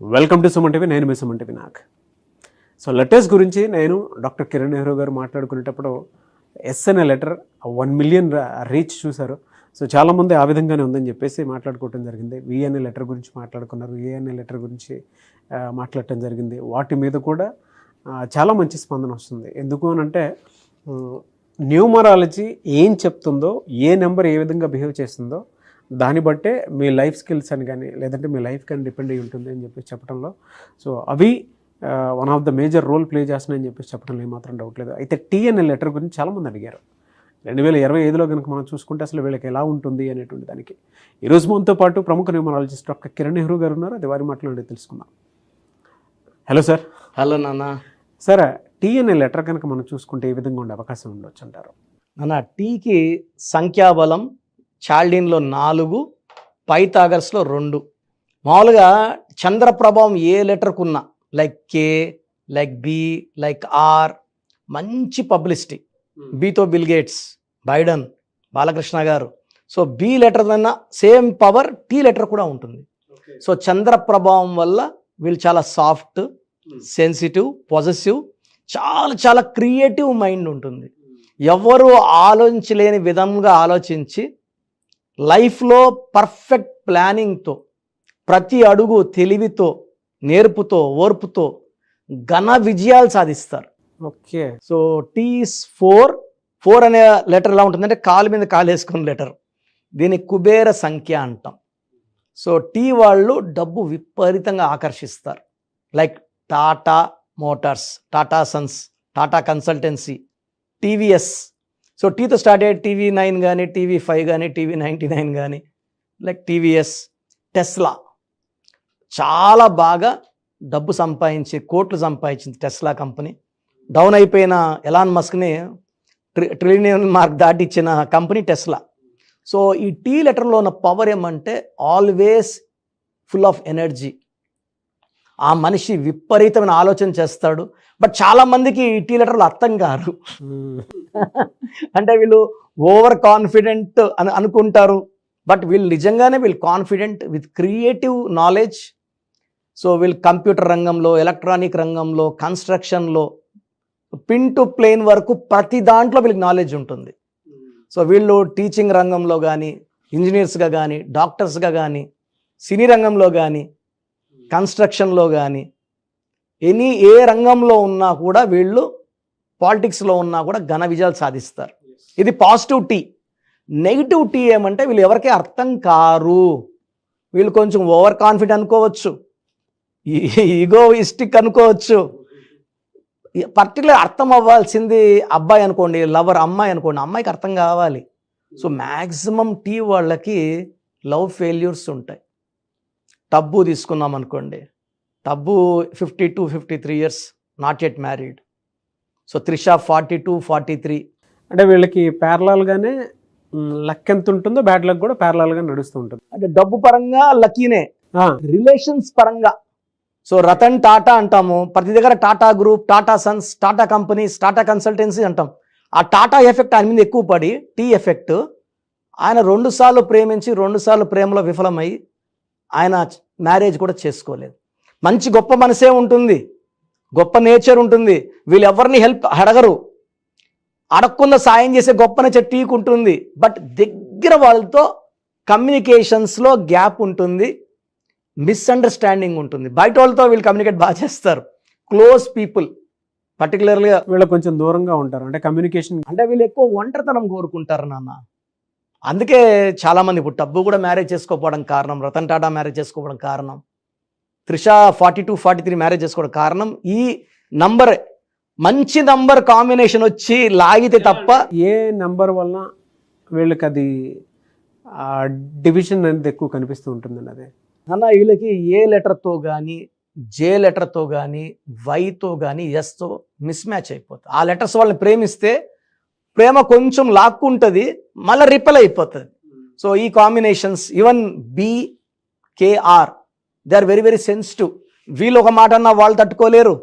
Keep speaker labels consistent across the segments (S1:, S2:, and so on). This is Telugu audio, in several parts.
S1: Welcome to Suman TV. నేను మీ Suman TV Nag. So letters గురించి నేను డాక్టర్ కిరణ్ నెహ్రూ గారు మాట్లాడుకునేటప్పుడు ఎస్ అనే లెటర్ 1 మిలియన్ రీచ్ చూశారు. సో చాలామంది ఆ విధంగానే ఉందని చెప్పేసి మాట్లాడుకోవటం జరిగింది. వి అనే లెటర్ గురించి మాట్లాడుకున్నారు, ఏ అనే లెటర్ గురించి మాట్లాడటం జరిగింది. వాటి మీద కూడా చాలా మంచి స్పందన వస్తుంది. ఎందుకు అని అంటే న్యూమరాలజీ ఏం చెప్తుందో, ఏ నెంబర్ ఏ విధంగా బిహేవ్ చేస్తుందో దాన్ని బట్టే మీ లైఫ్ స్కిల్స్ అని కానీ లేదంటే మీ లైఫ్ కానీ డిపెండ్ అయ్యి ఉంటుంది అని చెప్పేసి చెప్పడంలో సో అవి one of the major role play చేస్తున్నాయని చెప్పేసి చెప్పడంలో ఏమాత్రం డౌట్ లేదు. అయితే టీ అనే లెటర్ గురించి చాలామంది అడిగారు. 2025లో కనుక మనం చూసుకుంటే అసలు వీళ్ళకి ఎలా ఉంటుంది అనేటువంటి దానికి ఈరోజు మనతో పాటు ప్రముఖ న్యూమరాలజిస్ట్ డాక్టర్ కిరణ్ నెహ్రూ గారు ఉన్నారు. అది వారి మాట్లాడి తెలుసుకుందాం. Hello sir.
S2: హలో నాన్న.
S1: సార్, టీ అనే లెటర్ కనుక మనం చూసుకుంటే ఏ విధంగా ఉండే అవకాశం ఉండొచ్చు అంటారు?
S2: నాన్న, టీకి సంఖ్యాబలం చాల్డీన్లో 4, పైథాగరస్లో 2. మామూలుగా చంద్ర ప్రభావం ఏ లెటర్కు ఉన్నా, like K, like B, like R, మంచి పబ్లిసిటీ. బితో Bill Gates, Biden, Balakrishna garu. So B letter కన్నా సేమ్ పవర్ టీ లెటర్ కూడా ఉంటుంది. సో చంద్ర ప్రభావం వల్ల వీళ్ళు చాలా సాఫ్ట్, సెన్సిటివ్, పాజిటివ్, చాలా చాలా క్రియేటివ్ మైండ్ ఉంటుంది. ఎవరు ఆలోచించలేని విధంగా ఆలోచించి లైఫ్లో పర్ఫెక్ట్ ప్లానింగ్తో, ప్రతి అడుగు తెలివితో, నేర్పుతో, ఓర్పుతో ఘన విజయాలు సాధిస్తారు.
S1: ఓకే.
S2: సో టీస్ 4 అనే లెటర్ ఎలా ఉంటుందంటే కాలు మీద కాలు వేసుకున్న లెటర్. దీన్ని కుబేర సంఖ్య అంటాం. సో టీ వాళ్ళు డబ్బు విపరీతంగా ఆకర్షిస్తారు. Like Tata motors, Tata sons, Tata consultancy, TVS. So టీతో స్టార్ట్ అయ్యే TV9 కానీ, TV5 కానీ, TV99 కానీ, లైక్ టీవీఎస్, టెస్లా. చాలా బాగా డబ్బు సంపాదించి కోట్లు సంపాదించింది టెస్లా కంపెనీ. డౌన్ అయిపోయిన ఎలాన్ మస్క్ని ట్రిలియన్ మార్క్ దాటిచ్చిన కంపెనీ టెస్లా. సో ఈ టీ లెటర్లో ఉన్న పవర్ ఏమంటే ఆల్వేస్ ఫుల్ ఆఫ్ ఎనర్జీ. ఆ మనిషి విపరీతమైన ఆలోచన చేస్తాడు. బట్ చాలామందికి ఈ టీ లెటర్లు అర్థం కారు. అంటే వీళ్ళు ఓవర్ కాన్ఫిడెంట్ అని అనుకుంటారు. బట్ వీళ్ళు నిజంగానే వీళ్ళు confident with creative knowledge. So వీళ్ళు కంప్యూటర్ రంగంలో, ఎలక్ట్రానిక్ రంగంలో, కన్స్ట్రక్షన్లో, పిన్ టు ప్లేన్ వరకు ప్రతి దాంట్లో వీళ్ళకి నాలెడ్జ్ ఉంటుంది. సో వీళ్ళు టీచింగ్ రంగంలో కానీ, ఇంజనీర్స్గా కానీ, డాక్టర్స్గా కానీ, సినీ రంగంలో కానీ, కన్స్ట్రక్షన్లో కానీ, ఏ రంగంలో ఉన్నా కూడా వీళ్ళు, పాలిటిక్స్లో ఉన్నా కూడా ఘన విజయాలు సాధిస్తారు. ఇది పాజిటివ్ టీ. నెగిటివ్ టీ ఏమంటే వీళ్ళు ఎవరికీ అర్థం కారు. వీళ్ళు కొంచెం ఓవర్ కాన్ఫిడెంట్ అనుకోవచ్చు, ఈగోయిస్టిక్ అనుకోవచ్చు. పర్టికులర్ అర్థం అవ్వాల్సింది అబ్బాయి అనుకోండి, లవర్ అమ్మాయి అనుకోండి, అమ్మాయికి అర్థం కావాలి. సో మ్యాక్సిమం టీ వాళ్ళకి లవ్ ఫెయిల్యూర్స్ ఉంటాయి. టబ్బు తీసుకున్నాం అనుకోండి, tub 52-53 years, not yet married. So Trisha 42-43.
S1: అంటే వీళ్ళకి ప్యారలాల్గానే లక్ ఎంత ఉంటుందో బ్యాడ్ లక్ కూడా ప్యారలాల్గా నడుస్తూ ఉంటుంది.
S2: అంటే డబ్బు పరంగా లక్కీనే, రిలేషన్స్ పరంగా. సో రతన్ టాటా అంటాము, ప్రతి దగ్గర Tata group, Tata sons, Tata companies, Tata consultancy అంటాం. ఆ టాటా ఎఫెక్ట్ ఆయన మీద ఎక్కువ పడి, టీ ఎఫెక్ట్, ఆయన 2 సార్లు ప్రేమించి 2 సార్లు ప్రేమలో విఫలమై ఆయన మ్యారేజ్ కూడా చేసుకోలేదు. మంచి గొప్ప మనసే ఉంటుంది, గొప్ప నేచర్ ఉంటుంది. వీళ్ళు ఎవరిని హెల్ప్ అడగరు, అడగకుండా సాయం చేసే గొప్ప నేచర్ టీకి ఉంటుంది. బట్ దగ్గర వాళ్ళతో కమ్యూనికేషన్స్లో గ్యాప్ ఉంటుంది, మిస్అండర్స్టాండింగ్ ఉంటుంది. బయట వాళ్ళతో వీళ్ళు కమ్యూనికేట్ బాగా చేస్తారు. క్లోజ్ పీపుల్ పర్టికులర్గా
S1: వీళ్ళు కొంచెం దూరంగా ఉంటారు. అంటే కమ్యూనికేషన్,
S2: అంటే వీళ్ళు ఎక్కువ ఒంటరితనం కోరుకుంటారు నాన్న. అందుకే చాలామంది ఇప్పుడు టబ్బు కూడా మ్యారేజ్ చేసుకోకపోవడం కారణం, రతన్ టాటా మ్యారేజ్ చేసుకోవడం కారణం, త్రిష 42-43 మ్యారేజ్ చేసుకోవడం కారణం ఈ నంబర్. మంచి నంబర్ కాంబినేషన్ వచ్చి లాగితే తప్ప
S1: ఏ నెంబర్ వలన వీళ్ళకి అది డివిజన్ అనేది ఎక్కువ కనిపిస్తూ ఉంటుందండి. అదే
S2: అన్న, వీళ్ళకి ఏ లెటర్తో కానీ, జే లెటర్తో కానీ, వైతో కానీ, ఎస్తో మిస్ మ్యాచ్ అయిపోతుంది. ఆ లెటర్స్ వాళ్ళని ప్రేమిస్తే ప్రేమ కొంచెం లాక్కుంటుంది, మళ్ళీ రిపెల్ అయిపోతుంది. సో ఈ combinations, even BKR, they are very very sensitive. వీళ్ళు ఒక మాట అన్నా వాళ్ళు తట్టుకోలేరు,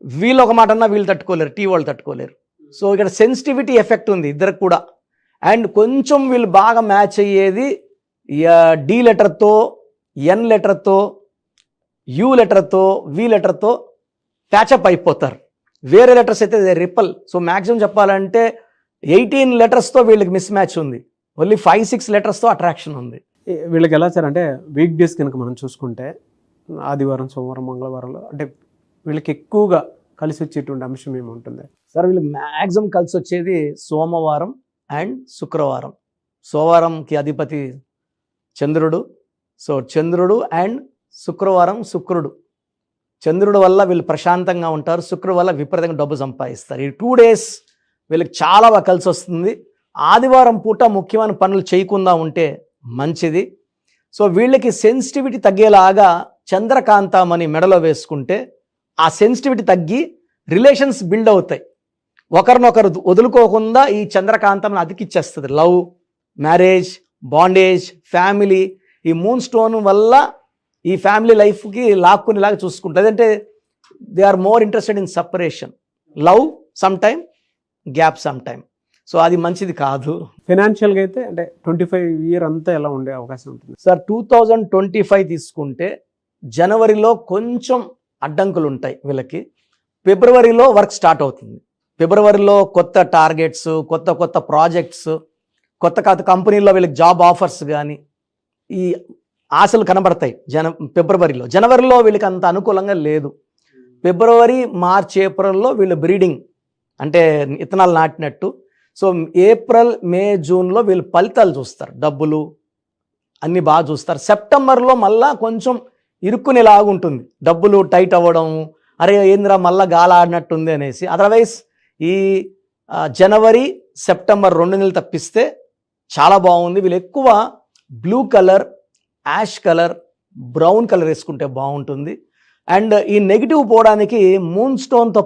S2: వీళ్ళు ఒక మాట అన్నా వీళ్ళు తట్టుకోలేరు, టీ వాళ్ళు తట్టుకోలేరు. సో ఇక్కడ సెన్సిటివిటీ ఎఫెక్ట్ ఉంది ఇద్దరికి కూడా. అండ్ కొంచెం వీళ్ళు బాగా మ్యాచ్ అయ్యేది డి లెటర్తో, ఎన్ లెటర్తో, యూ లెటర్తో వి లెటర్తో ప్యాచప్ అయిపోతారు. వేరే లెటర్స్ అయితే రిపల్. సో మ్యాక్సిమం చెప్పాలంటే 18 లెటర్స్తో వీళ్ళకి మిస్ మ్యాచ్ ఉంది, ఓన్లీ 5-6 లెటర్స్తో అట్రాక్షన్ ఉంది.
S1: వీళ్ళకి ఎలా సార్ అంటే వీక్ డేస్ కనుక మనం చూసుకుంటే ఆదివారం, సోమవారం, మంగళవారంలో అంటే వీళ్ళకి ఎక్కువగా కలిసి వచ్చేటువంటి అంశం ఏముంటుంది
S2: సార్? వీళ్ళకి మ్యాక్సిమం కలిసి వచ్చేది సోమవారం అండ్ శుక్రవారం. సోమవారంకి అధిపతి చంద్రుడు. సో చంద్రుడు అండ్ శుక్రవారం శుక్రుడు. చంద్రుడు వల్ల వీళ్ళు ప్రశాంతంగా ఉంటారు, శుక్రుడు వల్ల విపరీతంగా డబ్బు సంపాదిస్తారు. ఈ 2 days వీళ్ళకి చాలా బాగా కలిసి వస్తుంది. ఆదివారం పూట ముఖ్యమైన పనులు చేయకుండా ఉంటే మంచిది. సో వీళ్ళకి సెన్సిటివిటీ తగ్గేలాగా చంద్రకాంతమని మెడలో వేసుకుంటే ఆ సెన్సిటివిటీ తగ్గి రిలేషన్స్ బిల్డ్ అవుతాయి. ఒకరినొకరు వదులుకోకుండా ఈ చంద్రకాంతం అతికిచ్చేస్తుంది. లవ్, మ్యారేజ్, బాండేజ్, ఫ్యామిలీ, ఈ మూన్ స్టోన్ వల్ల ఈ ఫ్యామిలీ లైఫ్కి లాక్కునేలాగా చూసుకుంటుంది. అంటే they are more interested in separation. Love some time, gap some time. So అది మంచిది కాదు.
S1: ఫైనాన్షియల్గా అయితే అంటే 25 year అంతా ఎలా ఉండే అవకాశం ఉంటుంది
S2: సార్? 2025 తీసుకుంటే జనవరిలో కొంచెం అడ్డంకులు ఉంటాయి వీళ్ళకి. ఫిబ్రవరిలో వర్క్ స్టార్ట్ అవుతుంది. ఫిబ్రవరిలో కొత్త టార్గెట్స్, కొత్త ప్రాజెక్ట్స్, కొత్త కంపెనీల్లో వీళ్ళకి జాబ్ ఆఫర్స్ కానీ ఈ ఆశలు కనబడతాయి ఫిబ్రవరిలో. జనవరిలో వీళ్ళకి అంత అనుకూలంగా లేదు. ఫిబ్రవరి, మార్చ్, ఏప్రిల్లో వీళ్ళు బ్రీడింగ్ అంటే ఇత్తనాలు నాటినట్టు. సో ఏప్రిల్, మే, జూన్లో వీళ్ళు ఫలితాలు చూస్తారు, డబ్బులు అన్నీ బాగా చూస్తారు. సెప్టెంబర్లో మళ్ళా కొంచెం ఇరుక్కునేలాగుంటుంది, డబ్బులు టైట్ అవ్వడం, అరే ఏంద్రా మళ్ళా గాలి ఆడినట్టుంది అనేసి. అదర్వైజ్ ఈ జనవరి, సెప్టెంబర్ 2 నెలలు తప్పిస్తే చాలా బాగుంది. వీళ్ళు ఎక్కువ blue colour, ash colour, brown colour వేసుకుంటే బాగుంటుంది. అండ్ ఈ నెగిటివ్ పోవడానికి మూన్ స్టోన్తో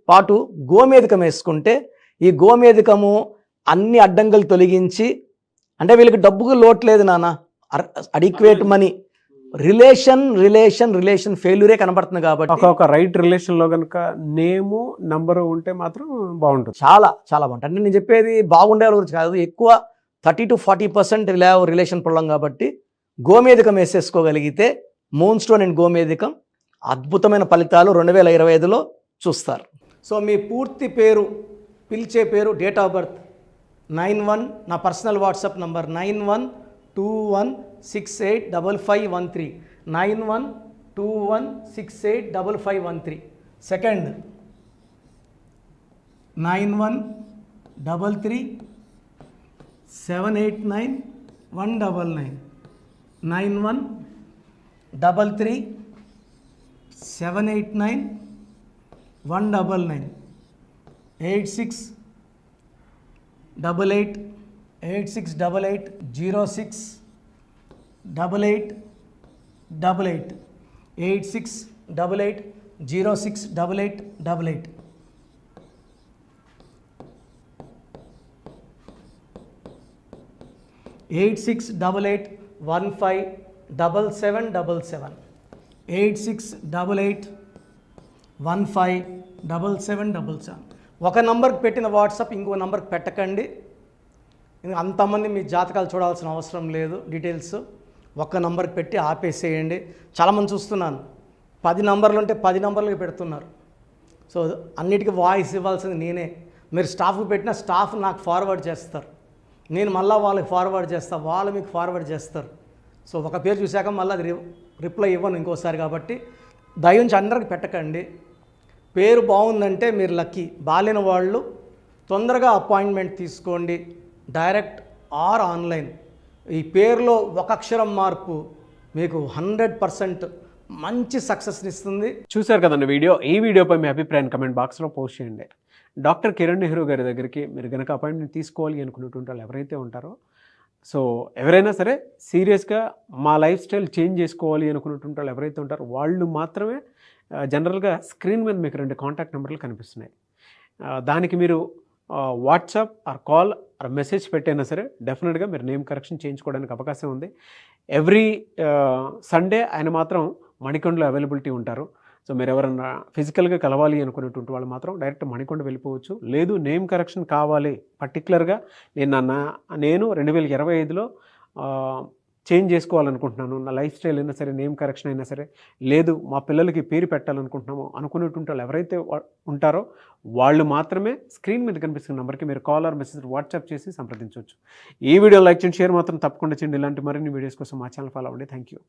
S2: పాటు గోమేధికం వేసుకుంటే ఈ గోమేధికము అన్ని అడ్డంకులు తొలగించి, అంటే వీళ్ళకి డబ్బుకు లోటు లేదు నాన్న, అడిక్వేట్ మనీ, రిలేషన్ ఫెయిల్యూరే కనబడుతుంది. కాబట్టి
S1: ఒక రైట్ రిలేషన్లో కనుక నేము నంబరు ఉంటే మాత్రం బాగుంటుంది,
S2: చాలా చాలా బాగుంటుంది. అంటే నేను చెప్పేది బాగుండే వాళ్ళ గురించి కాదు, ఎక్కువ 30-40% రిలేషన్ ప్రాబ్లం. కాబట్టి గోమేధికం వేసేసుకోగలిగితే మూన్ స్టోన్ అండ్ గోమేధికం అద్భుతమైన ఫలితాలు 2025లో చూస్తారు. సో మీ పూర్తి పేరు, పిలిచే పేరు, డేట్ ఆఫ్ బర్త్ 91, నా పర్సనల్ వాట్సాప్ నంబర్ 9121685513, 9121685513. సెకండ్ 9133789199, 9133789199, 8688068888, 8688068888. 8688157777, 8688157777. ఒక నంబర్కి పెట్టిన వాట్సాప్ ఇంకో నంబర్కి పెట్టకండి. అంతమంది మీ జాతకాలు చూడాల్సిన అవసరం లేదు. డీటెయిల్స్ ఒక్క నంబర్కి పెట్టి ఆపేసేయండి. చాలామంది చూస్తున్నాను 10 నంబర్లు ఉంటే 10 నంబర్లకి పెడుతున్నారు. సో అన్నిటికీ వాయిస్ ఇవ్వాల్సింది నేనే. మీరు స్టాఫ్కి పెట్టిన స్టాఫ్ నాకు ఫార్వర్డ్ చేస్తారు, నేను మళ్ళీ వాళ్ళకి ఫార్వర్డ్ చేస్తాను, వాళ్ళు మీకు ఫార్వర్డ్ చేస్తారు. సో ఒక పేరు చూశాక మళ్ళీ అది రిప్లై ఇవ్వను ఇంకోసారి. కాబట్టి దయించి అందరికి పెట్టకండి. పేరు బాగుందంటే మీరు లక్కీ. బాలేని వాళ్ళు తొందరగా అపాయింట్మెంట్ తీసుకోండి, డైరెక్ట్ ఆర్ ఆన్లైన్. ఈ పేరులో ఒక అక్షరం మార్పు మీకు 100% మంచి సక్సెస్ని ఇస్తుంది.
S1: చూశారు కదండి వీడియో. ఈ వీడియోపై మీ అభిప్రాయం కమెంట్ బాక్స్లో పోస్ట్ చేయండి. డాక్టర్ కిరణ్ నెహ్రూ గారి దగ్గరికి మీరు కనుక అపాయింట్మెంట్ తీసుకోవాలి అనుకునేటువంటి వాళ్ళు ఎవరైతే ఉంటారో, సో ఎవరైనా సరే సీరియస్గా మా లైఫ్ స్టైల్ చేంజ్ చేసుకోవాలి అనుకునేటువంటి వాళ్ళు ఎవరైతే ఉంటారో వాళ్ళు మాత్రమే జనరల్గా స్క్రీన్ మీద మీకు 2 కాంటాక్ట్ నెంబర్లు కనిపిస్తున్నాయి. దానికి మీరు WhatsApp or call or message పెట్టైనా సరే డెఫినెట్గా మీరు నేమ్ కరెక్షన్ చేయించుకోవడానికి అవకాశం ఉంది. ఎవ్రీ సండే ఆయన మాత్రం మణికొండలో అవైలబిలిటీ ఉంటారు. సో మీరు ఎవరన్నా ఫిజికల్గా కలవాలి అనుకునేటువంటి వాళ్ళు మాత్రం డైరెక్ట్ మణికొండ వెళ్ళిపోవచ్చు. లేదు నేమ్ కరెక్షన్ కావాలి పర్టికులర్గా, నేను 2025లో చేంజ్ చేసుకోవాలనుకుంటున్నాను, నా లైఫ్ స్టైల్ అయినా సరే, నేమ్ కరెక్షన్ అయినా సరే, లేదు మా పిల్లలకి పేరు పెట్టాలనుకుంటున్నాము అనుకునేటువంటి వాళ్ళు ఎవరైతే ఉంటారో వాళ్ళు మాత్రమే స్క్రీన్ మీద కనిపిస్తున్న నెంబర్కి మీరు కాల్ ఆర్ మెసేజ్ వాట్సాప్ చేసి సంప్రదించవచ్చు. ఈ వీడియో లైక్ చేయండి, షేర్ మాత్రం తప్పకుండా చేయండి. ఇలాంటి మరిన్ని వీడియోస్ కోసం మా ఛానల్ ఫాలో అవ్వండి. Thank you.